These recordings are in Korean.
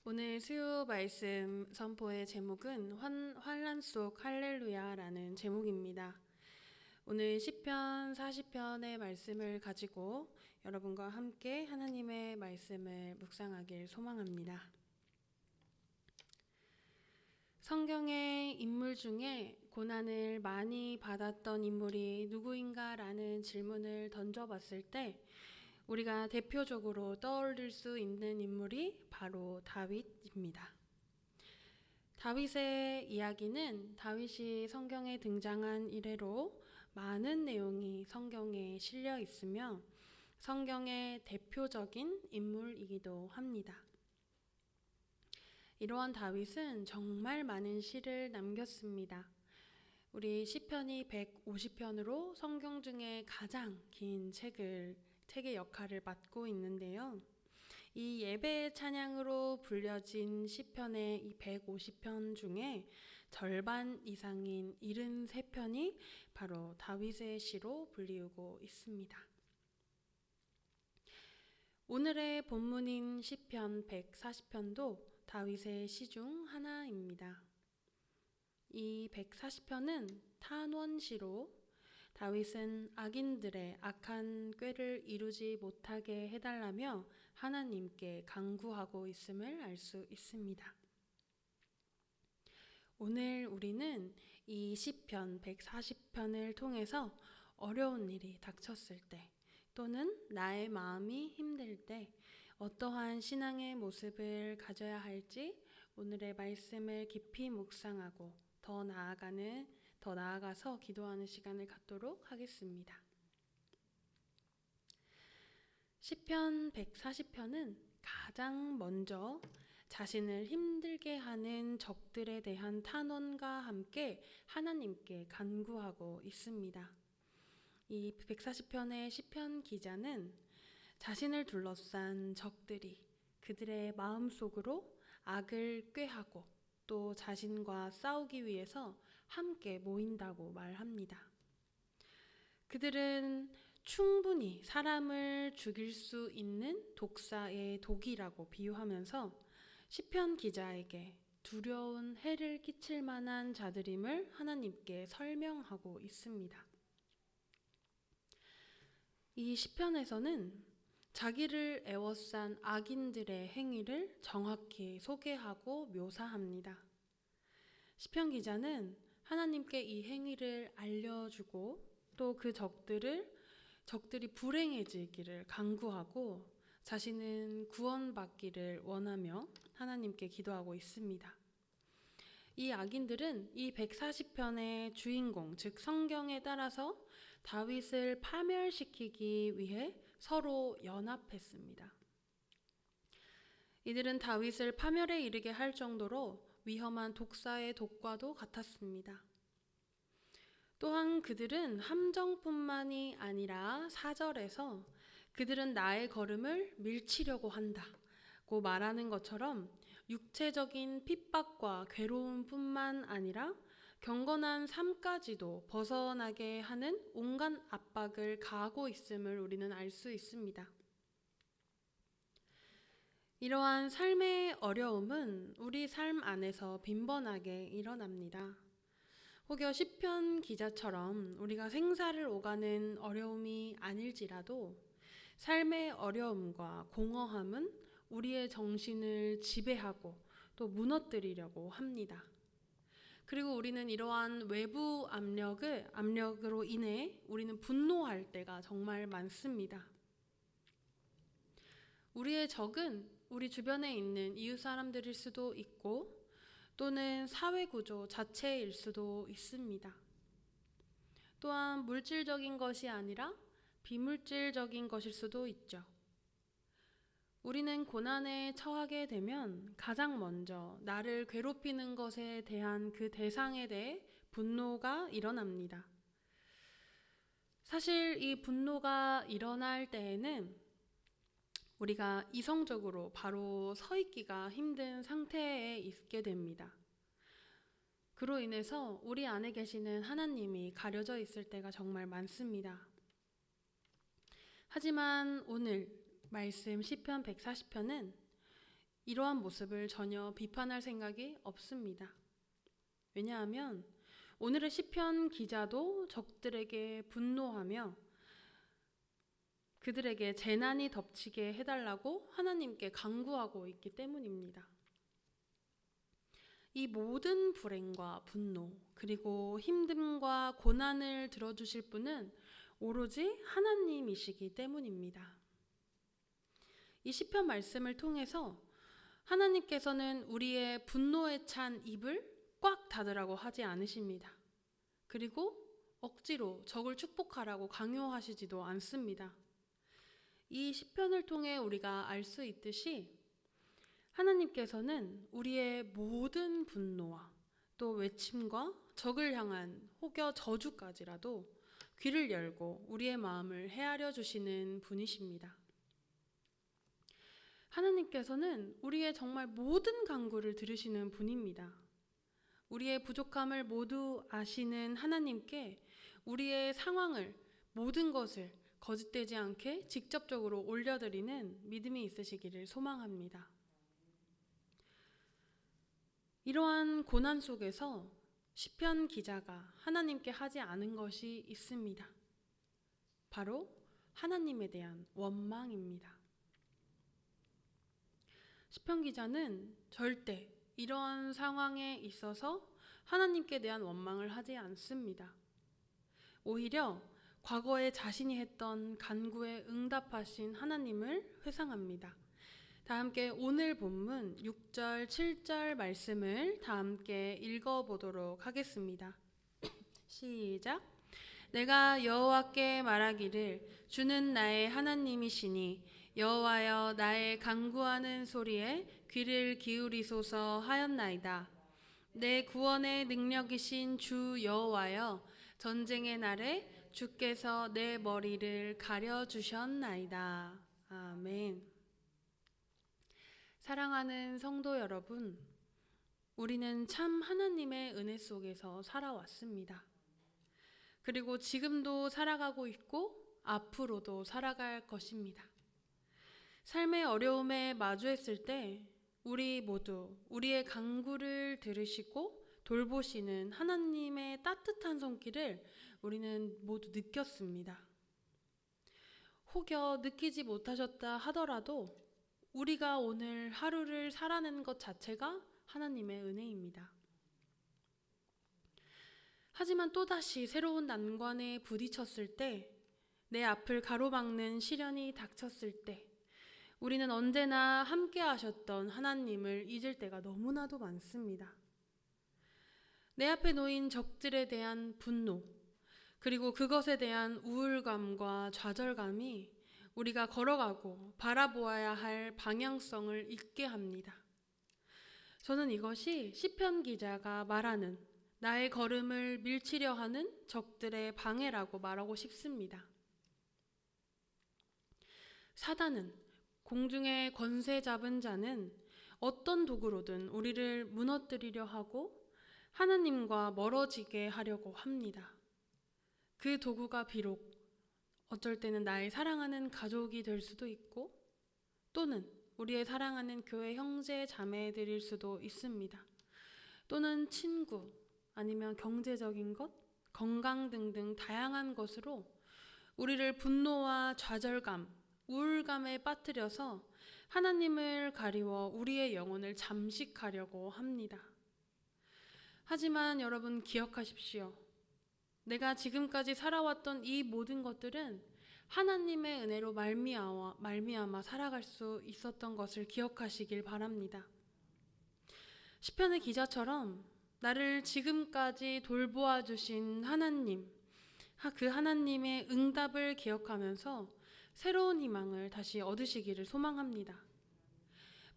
오늘 수요 말씀 선포의 제목은 환란 속 할렐루야라는 제목입니다. 오늘 시편 40편의 말씀을 가지고 여러분과 함께 하나님의 말씀을 묵상하길 소망합니다. 성경의 인물 중에 고난을 많이 받았던 인물이 누구인가라는 질문을 던져봤을 때 우리가 대표적으로 떠올릴 수 있는 인물이 바로 다윗입니다. 다윗의 이야기는 다윗이 성경에 등장한 이래로 많은 내용이 성경에 실려 있으며 성경의 대표적인 인물이기도 합니다. 이러한 다윗은 정말 많은 시를 남겼습니다. 우리 시편이 150편으로 성경 중에 가장 긴 책의 역할을 맡고 있는데요. 이 예배 찬양으로 불려진 시편의 이 150편 중에 절반 이상인 73편이 바로 다윗의 시로 불리우고 있습니다. 오늘의 본문인 시편 140편도 다윗의 시 중 하나입니다. 이 140편은 탄원시로 다윗은 악인들의 악한 꾀를 이루지 못하게 해달라며 하나님께 간구하고 있음을 알 수 있습니다. 오늘 우리는 이 시편 140편을 통해서 어려운 일이 닥쳤을 때 또는 나의 마음이 힘들 때 어떠한 신앙의 모습을 가져야 할지 오늘의 말씀을 깊이 묵상하고 더 나아가서 기도하는 시간을 갖도록 하겠습니다. 시편 140편은 가장 먼저 자신을 힘들게 하는 적들에 대한 탄원과 함께 하나님께 간구하고 있습니다. 이 140편의 시편 기자는 자신을 둘러싼 적들이 그들의 마음속으로 악을 꾀하고 또 자신과 싸우기 위해서 함께 모인다고 말합니다. 그들은 충분히 사람을 죽일 수 있는 독사의 독이라고 비유하면서 시편 기자에게 두려운 해를 끼칠 만한 자들임을 하나님께 설명하고 있습니다. 이 시편에서는 자기를 애워싼 악인들의 행위를 정확히 소개하고 묘사합니다. 시편 기자는 하나님께 이 행위를 알려주고 또 그 적들이 불행해지기를 간구하고 자신은 구원받기를 원하며 하나님께 기도하고 있습니다. 이 악인들은 이 140편의 주인공, 즉 성경에 따라서 다윗을 파멸시키기 위해 서로 연합했습니다. 이들은 다윗을 파멸에 이르게 할 정도로 위험한 독사의 독과도 같았습니다. 또한 그들은 함정뿐만이 아니라 4절에서 그들은 나의 걸음을 밀치려고 한다고 말하는 것처럼 육체적인 핍박과 괴로움뿐만 아니라 경건한 삶까지도 벗어나게 하는 온갖 압박을 가하고 있음을 우리는 알 수 있습니다. 이러한 삶의 어려움은 우리 삶 안에서 빈번하게 일어납니다. 혹여 시편 기자처럼 우리가 생사를 오가는 어려움이 아닐지라도 삶의 어려움과 공허함은 우리의 정신을 지배하고 또 무너뜨리려고 합니다. 그리고 우리는 이러한 외부 압력으로 인해 우리는 분노할 때가 정말 많습니다. 우리의 적은 우리 주변에 있는 이웃 사람들일 수도 있고 또는 사회 구조 자체일 수도 있습니다. 또한 물질적인 것이 아니라 비물질적인 것일 수도 있죠. 우리는 고난에 처하게 되면 가장 먼저 나를 괴롭히는 것에 대한 그 대상에 대해 분노가 일어납니다. 사실 이 분노가 일어날 때에는 우리가 이성적으로 바로 서 있기가 힘든 상태에 있게 됩니다. 그로 인해서 우리 안에 계시는 하나님이 가려져 있을 때가 정말 많습니다. 하지만 오늘 말씀 시편 140편은 이러한 모습을 전혀 비판할 생각이 없습니다. 왜냐하면 오늘의 시편 기자도 적들에게 분노하며 그들에게 재난이 덮치게 해달라고 하나님께 간구하고 있기 때문입니다. 이 모든 불행과 분노 그리고 힘듦과 고난을 들어주실 분은 오로지 하나님이시기 때문입니다. 이 시편 말씀을 통해서 하나님께서는 우리의 분노에 찬 입을 꽉 닫으라고 하지 않으십니다. 그리고 억지로 적을 축복하라고 강요하시지도 않습니다. 이 시편을 통해 우리가 알 수 있듯이 하나님께서는 우리의 모든 분노와 또 외침과 적을 향한 혹여 저주까지라도 귀를 열고 우리의 마음을 헤아려 주시는 분이십니다. 하나님께서는 우리의 정말 모든 간구를 들으시는 분입니다. 우리의 부족함을 모두 아시는 하나님께 우리의 상황을 모든 것을 거짓되지 않게 직접적으로 올려드리는 믿음이 있으시기를 소망합니다. 이러한 고난 속에서 시편 기자가 하나님께 하지 않은 것이 있습니다. 바로 하나님에 대한 원망입니다. 시편 기자는 절대 이러한 상황에 있어서 하나님께 대한 원망을 하지 않습니다. 오히려 과거에 자신이 했던 간구에 응답하신 하나님을 회상합니다. 다 함께 오늘 본문 6절, 7절 말씀을 다 함께 읽어보도록 하겠습니다. 시작. 내가 여호와께 말하기를 주는 나의 하나님이시니 여호와여 나의 간구하는 소리에 귀를 기울이소서 하였나이다. 내 구원의 능력이신 주 여호와여 전쟁의 날에 주께서 내 머리를 가려주셨나이다. 아멘. 사랑하는 성도 여러분, 우리는 참 하나님의 은혜 속에서 살아왔습니다. 그리고 지금도 살아가고 있고 앞으로도 살아갈 것입니다. 삶의 어려움에 마주했을 때 우리 모두 우리의 간구를 들으시고 돌보시는 하나님의 따뜻한 손길을 우리는 모두 느꼈습니다. 혹여 느끼지 못하셨다 하더라도 우리가 오늘 하루를 살아낸 것 자체가 하나님의 은혜입니다. 하지만 또다시 새로운 난관에 부딪혔을 때, 내 앞을 가로막는 시련이 닥쳤을 때 우리는 언제나 함께 하셨던 하나님을 잊을 때가 너무나도 많습니다. 내 앞에 놓인 적들에 대한 분노, 그리고 그것에 대한 우울감과 좌절감이 우리가 걸어가고 바라보아야 할 방향성을 잊게 합니다. 저는 이것이 시편 기자가 말하는 나의 걸음을 밀치려 하는 적들의 방해라고 말하고 싶습니다. 사단은, 공중의 권세 잡은 자는 어떤 도구로든 우리를 무너뜨리려 하고 하나님과 멀어지게 하려고 합니다. 그 도구가 비록 어쩔 때는 나의 사랑하는 가족이 될 수도 있고 또는 우리의 사랑하는 교회 형제 자매들일 수도 있습니다. 또는 친구, 아니면 경제적인 것, 건강 등등 다양한 것으로 우리를 분노와 좌절감, 우울감에 빠뜨려서 하나님을 가리워 우리의 영혼을 잠식하려고 합니다. 하지만 여러분 기억하십시오. 내가 지금까지 살아왔던 이 모든 것들은 하나님의 은혜로 말미암아 살아갈 수 있었던 것을 기억하시길 바랍니다. 시편의 기자처럼 나를 지금까지 돌보아 주신 하나님, 그 하나님의 응답을 기억하면서 새로운 희망을 다시 얻으시기를 소망합니다.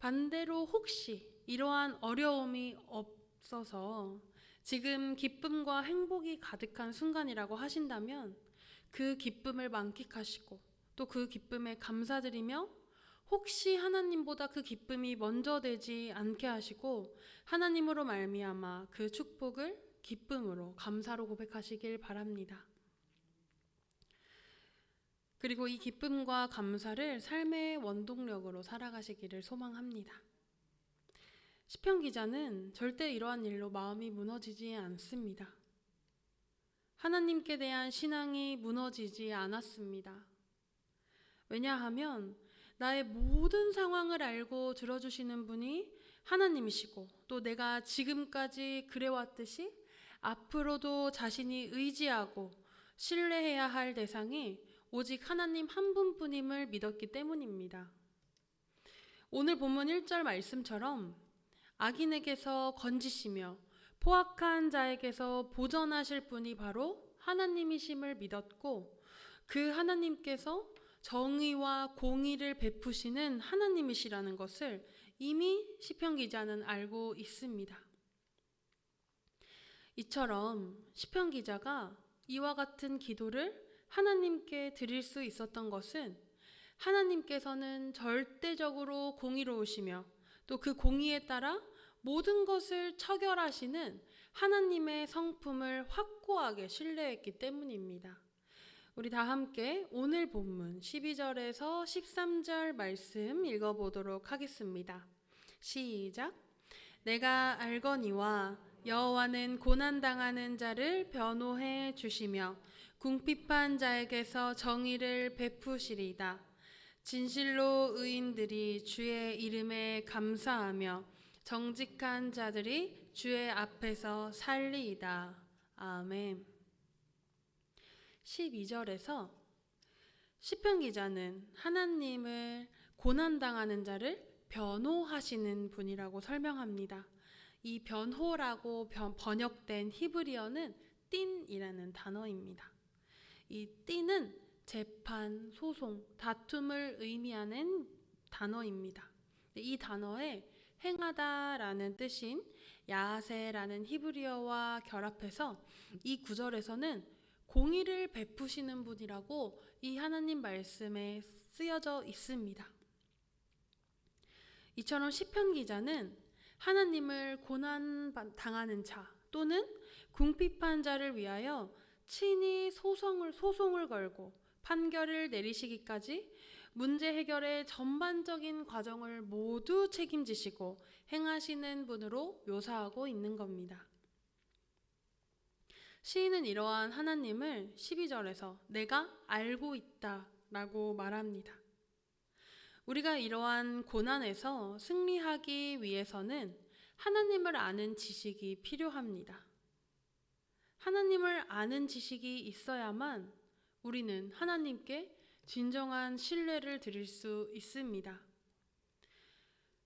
반대로 혹시 이러한 어려움이 없어서 지금 기쁨과 행복이 가득한 순간이라고 하신다면 그 기쁨을 만끽하시고 또 그 기쁨에 감사드리며 혹시 하나님보다 그 기쁨이 먼저 되지 않게 하시고 하나님으로 말미암아 그 축복을 기쁨으로 감사로 고백하시길 바랍니다. 그리고 이 기쁨과 감사를 삶의 원동력으로 살아가시기를 소망합니다. 시편 기자는 절대 이러한 일로 마음이 무너지지 않습니다. 하나님께 대한 신앙이 무너지지 않았습니다. 왜냐하면 나의 모든 상황을 알고 들어주시는 분이 하나님이시고, 또 내가 지금까지 그래왔듯이 앞으로도 자신이 의지하고 신뢰해야 할 대상이 오직 하나님 한 분뿐임을 믿었기 때문입니다. 오늘 본문 1절 말씀처럼 악인에게서 건지시며 포악한 자에게서 보전하실 분이 바로 하나님이심을 믿었고, 그 하나님께서 정의와 공의를 베푸시는 하나님이시라는 것을 이미 시편 기자는 알고 있습니다. 이처럼 시편 기자가 이와 같은 기도를 하나님께 드릴 수 있었던 것은 하나님께서는 절대적으로 공의로우시며 또 그 공의에 따라 모든 것을 처결하시는 하나님의 성품을 확고하게 신뢰했기 때문입니다. 우리 다 함께 오늘 본문 12절에서 13절 말씀 읽어보도록 하겠습니다. 시작. 내가 알거니와 여호와는 고난당하는 자를 변호해 주시며 궁핍한 자에게서 정의를 베푸시리이다. 진실로 의인들이 주의 이름에 감사하며 정직한 자들이 주의 앞에서 살리이다. 아멘. 12절에서 시편 기자는 하나님을 고난당하는 자를 변호하시는 분이라고 설명합니다. 이 변호라고 번역된 히브리어는 띵이라는 단어입니다. 이 띵은 재판, 소송, 다툼을 의미하는 단어입니다. 이 단어에 행하다라는 뜻인 야세라는 히브리어와 결합해서 이 구절에서는 공의를 베푸시는 분이라고 이 하나님 말씀에 쓰여져 있습니다. 이처럼 시편 기자는 하나님을 고난당하는 자 또는 궁핍한 자를 위하여 친히 소송을 걸고 판결을 내리시기까지 문제 해결의 전반적인 과정을 모두 책임지시고 행하시는 분으로 묘사하고 있는 겁니다. 시인은 이러한 하나님을 12절에서 내가 알고 있다 라고 말합니다. 우리가 이러한 고난에서 승리하기 위해서는 하나님을 아는 지식이 필요합니다. 하나님을 아는 지식이 있어야만 우리는 하나님께 진정한 신뢰를 드릴 수 있습니다.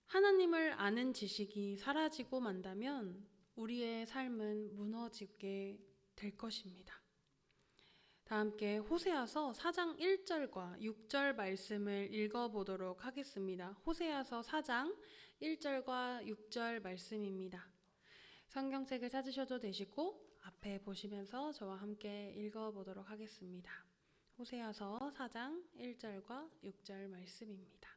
하나님을 아는 지식이 사라지고 만다면 우리의 삶은 무너지게 될 것입니다. 다 함께 호세아서 4장 1절과 6절 말씀을 읽어보도록 하겠습니다. 호세아서 4장 1절과 6절 말씀입니다. 성경책을 찾으셔도 되시고 앞에 보시면서 저와 함께 읽어보도록 하겠습니다. 호세아서 4장 1절과 6절 말씀입니다.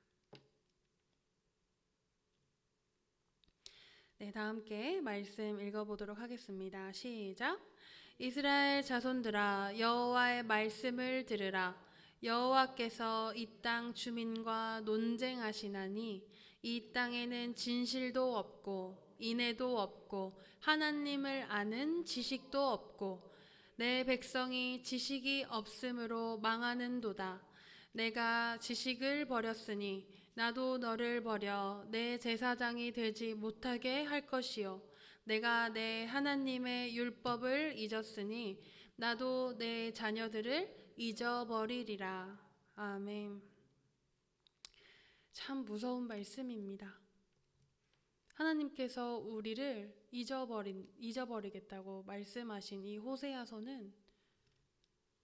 네, 다 함께 말씀 읽어보도록 하겠습니다. 시작. 이스라엘 자손들아 여호와의 말씀을 들으라. 여호와께서 이 땅 주민과 논쟁하시나니 이 땅에는 진실도 없고 인애도 없고 하나님을 아는 지식도 없고 내 백성이 지식이 없으므로 망하는도다. 내가 지식을 버렸으니 나도 너를 버려 내 제사장이 되지 못하게 할 것이요 내가 내 하나님의 율법을 잊었으니 나도 내 자녀들을 잊어버리리라. 아멘. 참 무서운 말씀입니다. 하나님께서 우리를 잊어버리겠다고 말씀하신 이 호세아서는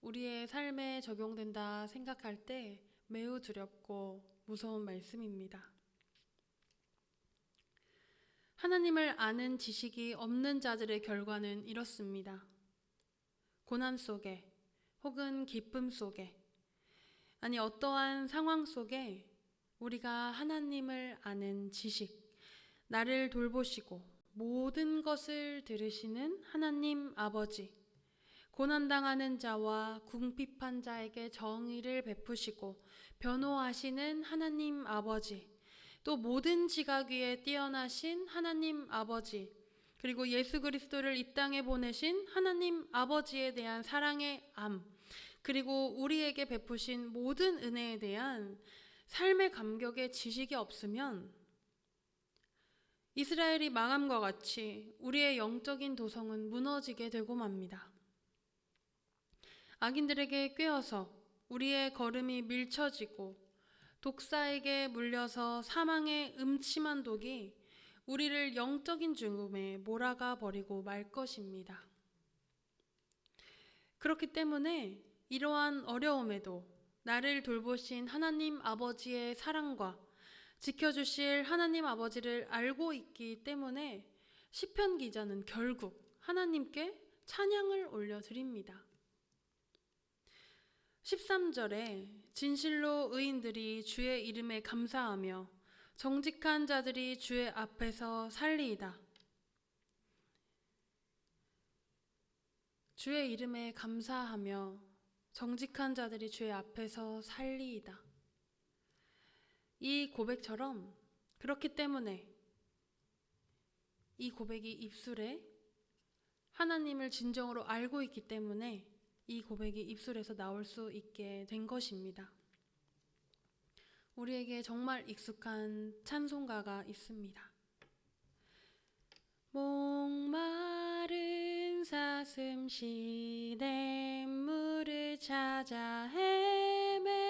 우리의 삶에 적용된다 생각할 때 매우 두렵고 무서운 말씀입니다. 하나님을 아는 지식이 없는 자들의 결과는 이렇습니다. 고난 속에 혹은 기쁨 속에 아니 어떠한 상황 속에 우리가 하나님을 아는 지식, 나를 돌보시고 모든 것을 들으시는 하나님 아버지, 고난당하는 자와 궁핍한 자에게 정의를 베푸시고 변호하시는 하나님 아버지, 또 모든 지각 위에 뛰어나신 하나님 아버지, 그리고 예수 그리스도를 이 땅에 보내신 하나님 아버지에 대한 사랑의 암, 그리고 우리에게 베푸신 모든 은혜에 대한 삶의 감격의 지식이 없으면 이스라엘이 망함과 같이 우리의 영적인 도성은 무너지게 되고 맙니다. 악인들에게 꿰어서 우리의 걸음이 밀쳐지고 독사에게 물려서 사망의 음침한 독이 우리를 영적인 죽음에 몰아가 버리고 말 것입니다. 그렇기 때문에 이러한 어려움에도 나를 돌보신 하나님 아버지의 사랑과 지켜주실 하나님 아버지를 알고 있기 때문에 시편 기자는 결국 하나님께 찬양을 올려드립니다. 13절에 진실로 의인들이 주의 이름에 감사하며 정직한 자들이 주의 앞에서 살리이다. 주의 이름에 감사하며 정직한 자들이 주의 앞에서 살리이다. 이 고백처럼 그렇기 때문에 이 고백이 입술에 하나님을 진정으로 알고 있기 때문에 이 고백이 입술에서 나올 수 있게 된 것입니다. 우리에게 정말 익숙한 찬송가가 있습니다. 목마른 사슴 시냇 물을 찾아 헤매이듯이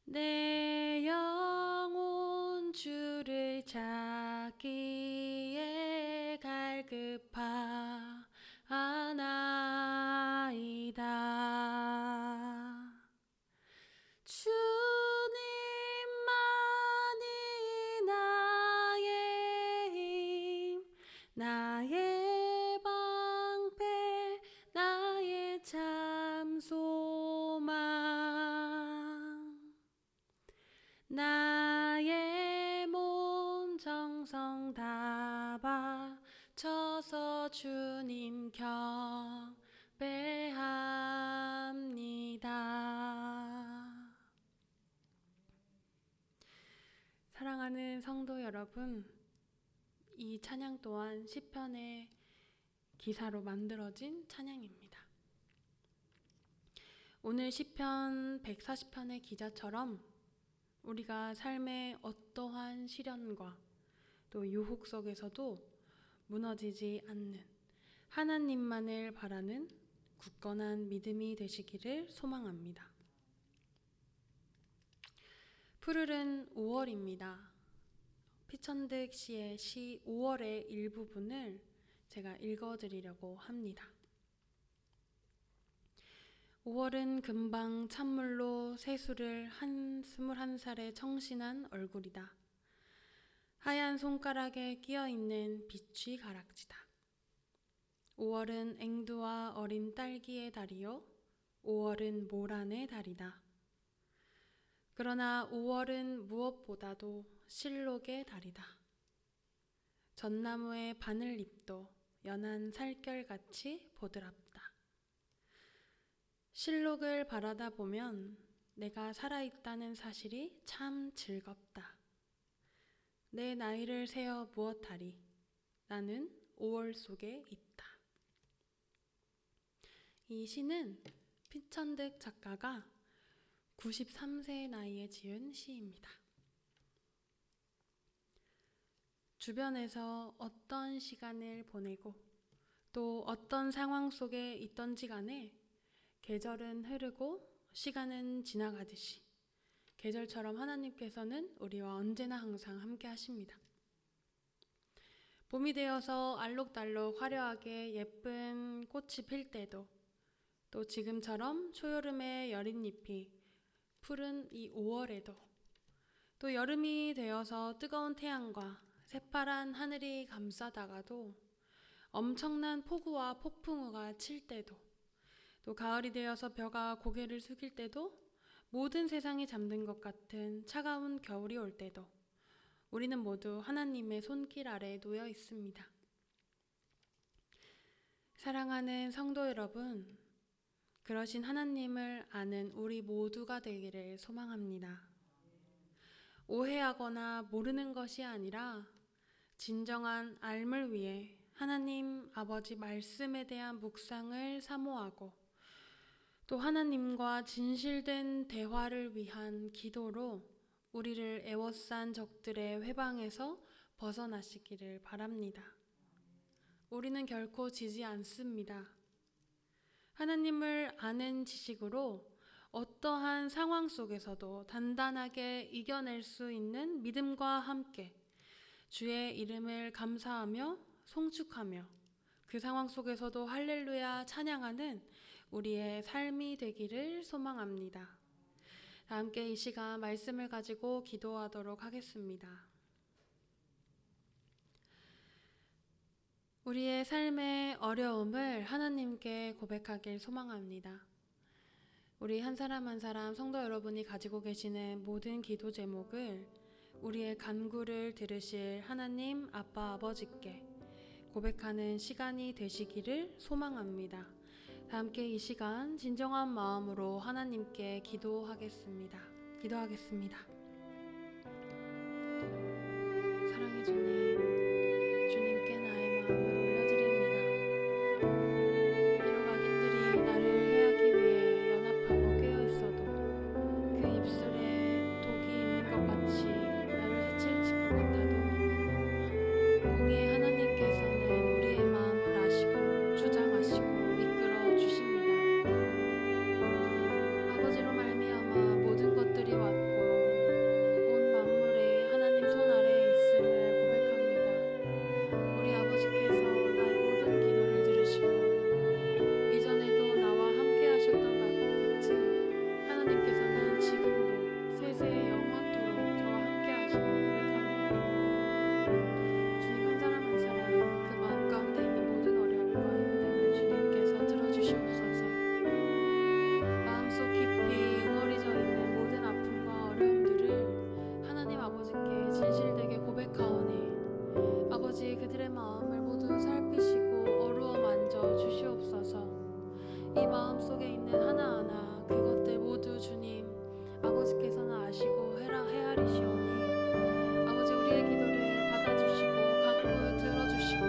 내 영혼 주를 찾기에 갈급하나이다. 주님만이 나의 힘, 나의 방패, 나의 참 소망. 나의 몸 정성 다 바쳐서 주님 경배합니다. 사랑하는 성도 여러분, 이 찬양 또한 시편의 기사로 만들어진 찬양입니다. 오늘 시편 140편의 기자처럼 우리가 삶의 어떠한 시련과 또 유혹 속에서도 무너지지 않는 하나님만을 바라는 굳건한 믿음이 되시기를 소망합니다. 푸르른 5월입니다. 피천득 씨의 시 5월의 일부분을 제가 읽어드리려고 합니다. 5월은 금방 찬물로 세수를 한 21살의 청신한 얼굴이다. 하얀 손가락에 끼어있는 비취 가락지다. 5월은 앵두와 어린 딸기의 달이요 5월은 모란의 달이다. 그러나 5월은 무엇보다도 실록의 달이다. 전나무의 바늘잎도 연한 살결같이 보드랍다. 실록을 바라다 보면 내가 살아있다는 사실이 참 즐겁다. 내 나이를 세어 무엇하리? 나는 5월 속에 있다. 이 시는 피천득 작가가 93세 나이에 지은 시입니다. 주변에서 어떤 시간을 보내고 또 어떤 상황 속에 있던지 간에 계절은 흐르고 시간은 지나가듯이 계절처럼 하나님께서는 우리와 언제나 항상 함께 하십니다. 봄이 되어서 알록달록 화려하게 예쁜 꽃이 필 때도 또 지금처럼 초여름의 여린 잎이 푸른 이 5월에도 또 여름이 되어서 뜨거운 태양과 새파란 하늘이 감싸다가도 엄청난 폭우와 폭풍우가 칠 때도 또 가을이 되어서 벼가 고개를 숙일 때도 모든 세상이 잠든 것 같은 차가운 겨울이 올 때도 우리는 모두 하나님의 손길 아래 놓여 있습니다. 사랑하는 성도 여러분, 그러신 하나님을 아는 우리 모두가 되기를 소망합니다. 오해하거나 모르는 것이 아니라 진정한 알을 위해 하나님 아버지 말씀에 대한 묵상을 사모하고 또 하나님과 진실된 대화를 위한 기도로 우리를 애워싼 적들의 회방에서 벗어나시기를 바랍니다. 우리는 결코 지지 않습니다. 하나님을 아는 지식으로 어떠한 상황 속에서도 단단하게 이겨낼 수 있는 믿음과 함께 주의 이름을 감사하며 송축하며 그 상황 속에서도 할렐루야 찬양하는 우리의 삶이 되기를 소망합니다. 다 함께 이 시간 말씀을 가지고 기도하도록 하겠습니다. 우리의 삶의 어려움을 하나님께 고백하길 소망합니다. 우리 한 사람 한 사람 성도 여러분이 가지고 계시는 모든 기도 제목을 우리의 간구를 들으실 하나님 아빠 아버지께 고백하는 시간이 되시기를 소망합니다. 다 함께 이 시간 진정한 마음으로 하나님께 기도하겠습니다. 사랑의 주님, 주님께 나의 마음을 올려드립니다. 비록 악인들이 나를 해하기 위해 연합하고 깨어있어도 그 입술에 독이 있는 것 같이 나를 해칠 것 같아도 공의의 하나님께서는 우리의 마음을 아시고 주장하시고 이끌어 주십니다. 아버지로 말미암아 모든 것들이 왔고 온 만물이 하나님 손 아래에 있음을 고백합니다. 우리 아버지께서 나의 모든 기도를 들으시고 이전에도 나와 함께 하셨던 것 같이 하나님께서는 지금도 세세의 영원토록 저와 함께 하시고 고백합니다. 주님 한 사람 한 사람 그 마음 가운데 있는 모든 어려움과 힘듦을 주님께서 들어주시옵소서. 마음속 깊이 응어리져 있는 모든 아픔과 어려움들을 하나님 아버지께 진실되게 고백하오니 아버지 그들의 마음을 모두 살피시고 어루어 만져 주시옵소서. 이 마음 속에 있는 하나하나 그것들 모두 주님 아버지께서는 아시고 헤아리시오니 아버지 우리의 기도를 받아주시고 간구 들어주시고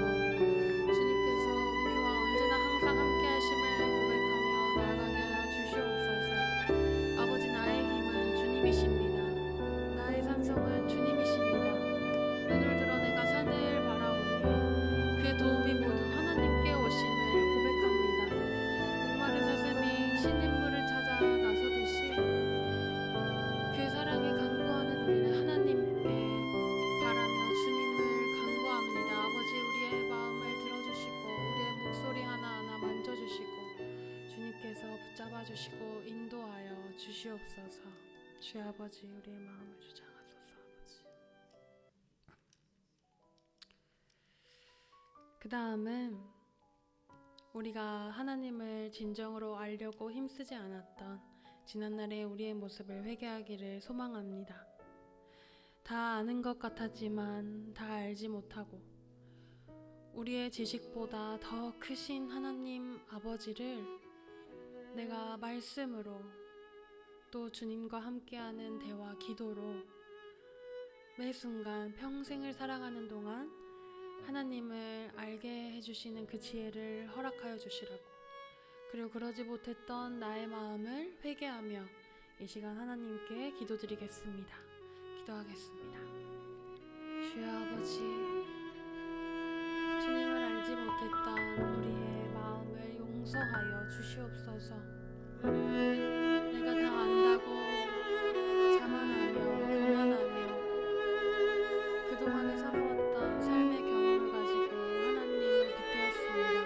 주님께서 우리와 언제나 항상 함께 하심을 고백하며 나아가게 하여 주시옵소서. 아버지 나의 힘은 주님이십니다. 나의 산성은 주님이십니다. 눈을 들어 내가 산을 바라오니 그의 도움이 모두 하나님께 오심을 고백합니다. 목마른 사슴이 신인물을 찾아 나서듯이 그 사랑에 간구하는 우리는 하나님께 바라며 주님을 간구합니다. 아버지 우리의 마음을 들어주시고 우리의 목소리 하나하나 만져주시고 주님께서 붙잡아주시고 인도하여 주시옵소서. 주의 아버지 우리의 마음을 주장하소서. 아버지 그 다음은 우리가 하나님을 진정으로 알려고 힘쓰지 않았던 지난날의 우리의 모습을 회개하기를 소망합니다. 다 아는 것 같았지만 다 알지 못하고 우리의 지식보다 더 크신 하나님 아버지를 내가 말씀으로 또 주님과 함께하는 대화 기도로 매 순간 평생을 살아가는 동안 하나님을 알게 해주시는 그 지혜를 허락하여 주시라고, 그리고 그러지 못했던 나의 마음을 회개하며 이 시간 하나님께 기도드리겠습니다. 기도하겠습니다. 주여 아버지, 주님을 알지 못했던 우리의 마음을 용서하여 주시옵소서. 내가 다 안다고 자만하며 교만하며 그동안에 살아왔던 삶의 경험을 가지고 하나님을 빗대었습니다.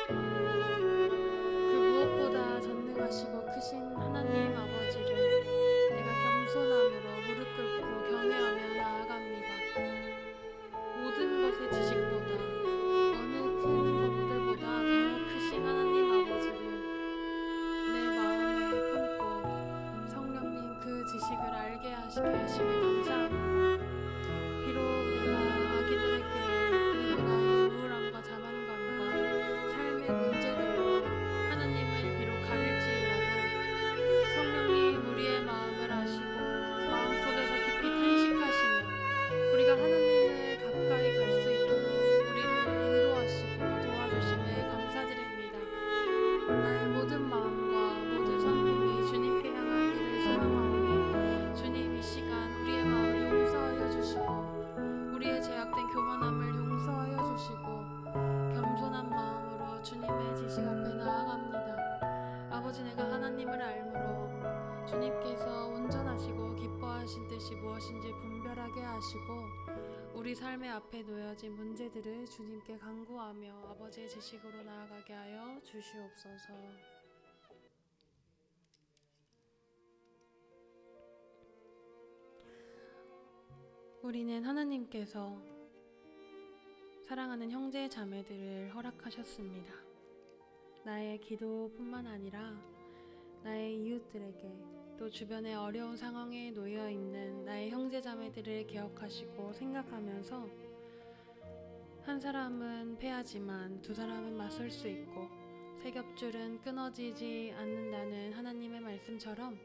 그 무엇보다 전능하시고 크신 하나님 아버지를 내가 겸손함으로 무릎 꿇고 경외하며 나아갑니다. 모든 것의 지식보다 어느 큰 것들보다 더 크신 하나님 아버지를 내 마음에 품고 성령님 그 지식을 알게 하시게 하심을 감사합니다. 비록 내가 아기들에게 그리고 나의 우울함과 자만감과 삶의 문제들로 하나님을 비록 가릴지라도 것인지 분별하게 하시고 우리 삶의 앞에 놓여진 문제들을 주님께 간구하며 아버지의 지식으로 나아가게 하여 주시옵소서. 우리는 하나님께서 사랑하는 형제 자매들을 허락하셨습니다. 나의 기도뿐만 아니라 나의 이웃들에게 또 주변의 어려운 상황에 놓여 있는 나의 형제 자매들을 기억하시고 생각하면서 한 사람은 패하지만 두 사람은 맞설 수 있고 세 겹줄은 끊어지지 않는다는 하나님의 말씀처럼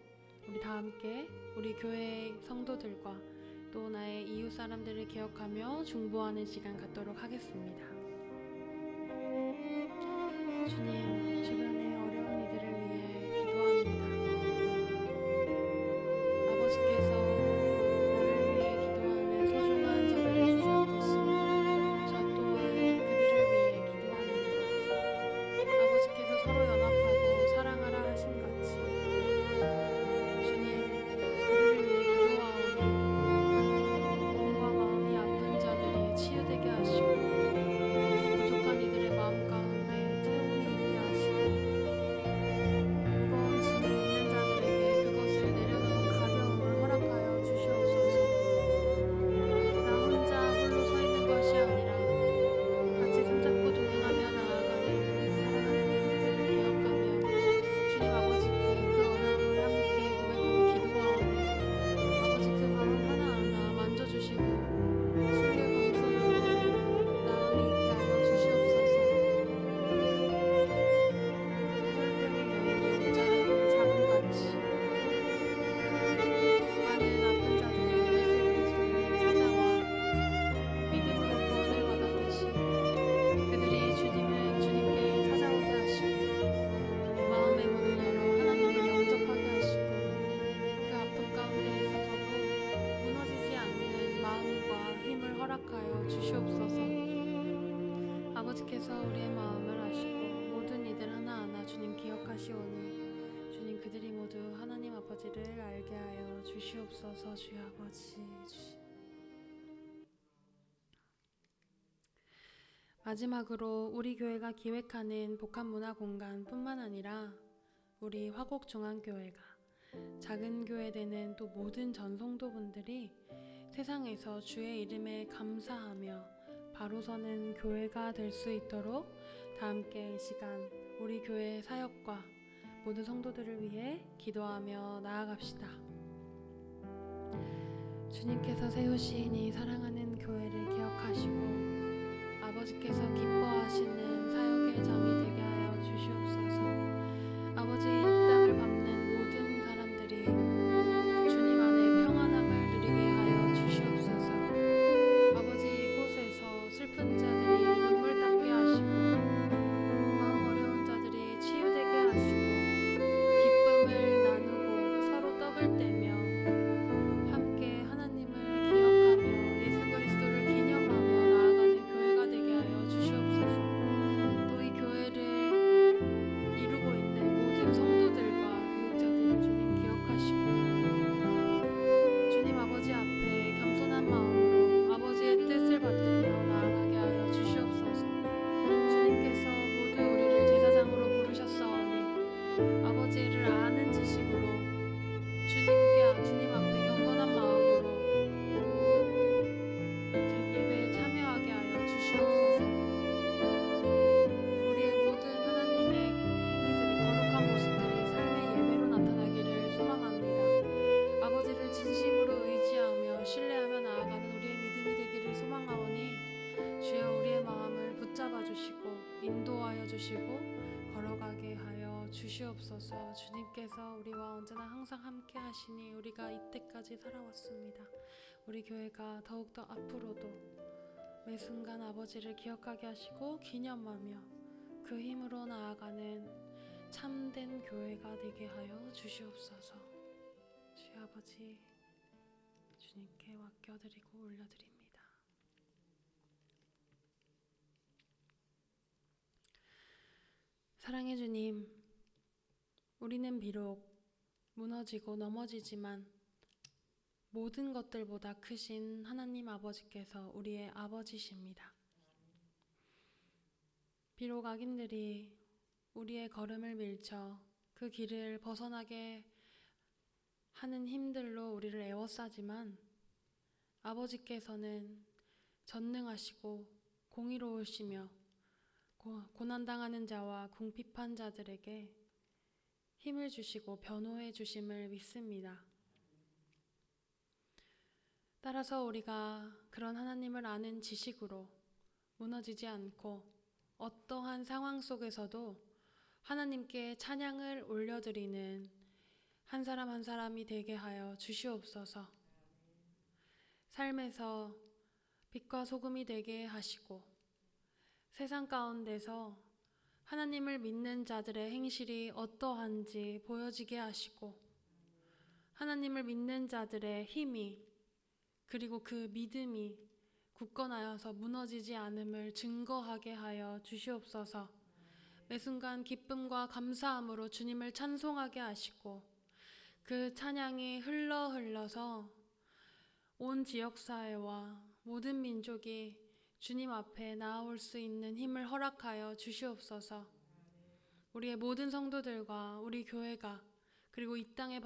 우리 다 함께 우리 교회의 성도들과 또 나의 이웃 사람들을 기억하며 중보하는 시간 갖도록 하겠습니다. 주님, 주변의 어려운 이들을 위해 기도합니다. 아버지께서 나를 위해 기도하는 소중한 자들을 주셨듯이 저 또한 그들을 위해 기도합니다. 아버지께서 서로 연합하고 사랑하라 하신 같이 주님, 그들을 위해 기도하오니 몸과 마음이 아픈 자들이 치유되게 하시고 부족한 이들의 마음 가운데 채움이 있게 하시고 무거운 짐이 있는 자들에게 그것을 내려놓은 가벼움을 허락하여 주시옵소서. 나 혼자 홀로 서 있는 것이 아니라 같이 손잡고 동행하며 나아가는 우리 사랑하는 이웃들을 기억하며 주님 아버지께 그 어려움을 함께 고백하며 기도하오니 아버지 그 마음 하나하나 만져주시고 신뢰 감소로 나음이 있게 하여 주시옵소서. 혈병의 여인이 옷자락을 잡음같이 많은 아픈 자들이 예수 그리스도를 찾아와 믿음으로 구원을 받았듯이 그들이 주님께 찾아오게 하시고 마음의 문을 열어 하나님을 영접하게 하시고 그 아픔 가운데 있어서도 무너지지 않는 마음과 힘을 허락하여 주시옵소서. 아버지께서 우리의 마음을 아시고 모든 이들 하나하나 주님 기억하시오니 주님 그들이 모두 하나님 아버지를 알게 하여 주시옵소서. 주여 아버지 마지막으로 우리 교회가 기획하는 복합문화공간뿐만 아니라 우리 화곡중앙교회가 작은 교회 되는 또 모든 전성도분들이 세상에서 주의 이름에 감사하며 바로 서는 교회가 될 수 있도록 다 함께 이 시간 우리 교회 사역과 모든 성도들을 위해 기도하며 나아갑시다. 주님께서 세우신 이 사랑하는 교회를 기억하시고 아버지께서 기뻐하시는 사역의 장이 되게 하여 주시옵소서. 아버지의 이 땅을 밟는 모든 사람들이 주님 안에 평안함을 누리게 하여 주시옵소서. 아버지 이곳에서 슬픈 자들이 눈물 닦게 하시고 마음 어려운 자들이 치유되게 하시고 기쁨을 나누고 서로 떡을 떼며 함께 하나님을 기억하며 예수 그리스도를 기념하며 나아가는 교회가 되게 하여 주시옵소서. 또 이 교회를 이루고 있는 모든 성도들과 교육자들을 주님 기억하시고 주님 아버지 앞에 겸손한 마음으로 아버지의 뜻을 받들며 나아가게 하여 주시옵소서. 주님께서 모두 우리를 제사장으로 부르셨사오니 아버지를 아는 지식으로 주님 앞에 경건한 마음으로 예배에 참여하게 하여 주시옵소서. 우리의 모든 하나님의 행위들이 거룩한 모습들이 삶의 예배로 나타나기를 소망합니다. 아버지를 진심으로 의지하며 신뢰하며 나아가는 우리의 믿음이 되기를 소망하오니 주여 우리의 마음을 붙잡아 주시고 인도하여 주시고 걸어가게 하여 주시옵소서. 주님께서 우리와 언제나 항상 함께 하시니 우리가 이때까지 살아왔습니다. 우리 교회가 더욱더 앞으로도 매 순간 아버지를 기억하게 하시고 기념하며 그 힘으로 나아가는 참된 교회가 되게 하여 주시옵소서. 주여 아버지 주님께 맡겨드리고 올려드립니다. 사랑의 주님, 우리는 비록 무너지고 넘어지지만 모든 것들보다 크신 하나님 아버지께서 우리의 아버지십니다. 비록 악인들이 우리의 걸음을 밀쳐 그 길을 벗어나게 하는 힘들로 우리를 애워싸지만 아버지께서는 전능하시고 공의로우시며 고난당하는 자와 궁핍한 자들에게 힘을 주시고 변호해 주심을 믿습니다. 따라서 우리가 그런 하나님을 아는 지식으로 무너지지 않고 어떠한 상황 속에서도 하나님께 찬양을 올려드리는 한 사람 한 사람이 되게 하여 주시옵소서. 삶에서 빛과 소금이 되게 하시고 세상 가운데서 하나님을 믿는 자들의 행실이 어떠한지 보여지게 하시고 하나님을 믿는 자들의 힘이 그리고 그 믿음이 굳건하여서 무너지지 않음을 증거하게 하여 주시옵소서. 매 순간 기쁨과 감사함으로 주님을 찬송하게 하시고 그 찬양이 흘러서 온 지역사회와 모든 민족이 주님 앞에 나아올 수 있는 힘을 허락하여 주시옵소서. 우리의 모든 성도들과 우리 교회가 그리고 이 땅을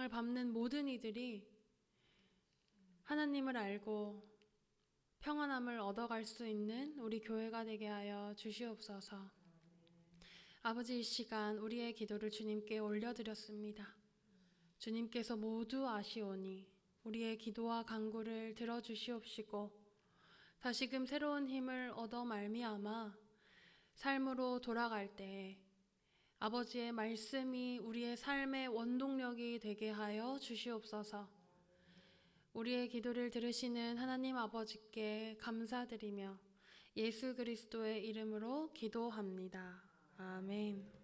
밟는 모든 이들이 하나님을 알고 평안함을 얻어갈 수 있는 우리 교회가 되게 하여 주시옵소서. 아버지, 이 시간 우리의 기도를 주님께 올려드렸습니다. 주님께서 모두 아시오니 우리의 기도와 간구를 들어주시옵시고 다시금 새로운 힘을 얻어 말미암아 삶으로 돌아갈 때에 아버지의 말씀이 우리의 삶의 원동력이 되게 하여 주시옵소서. 우리의 기도를 들으시는 하나님 아버지께 감사드리며 예수 그리스도의 이름으로 기도합니다. 아멘.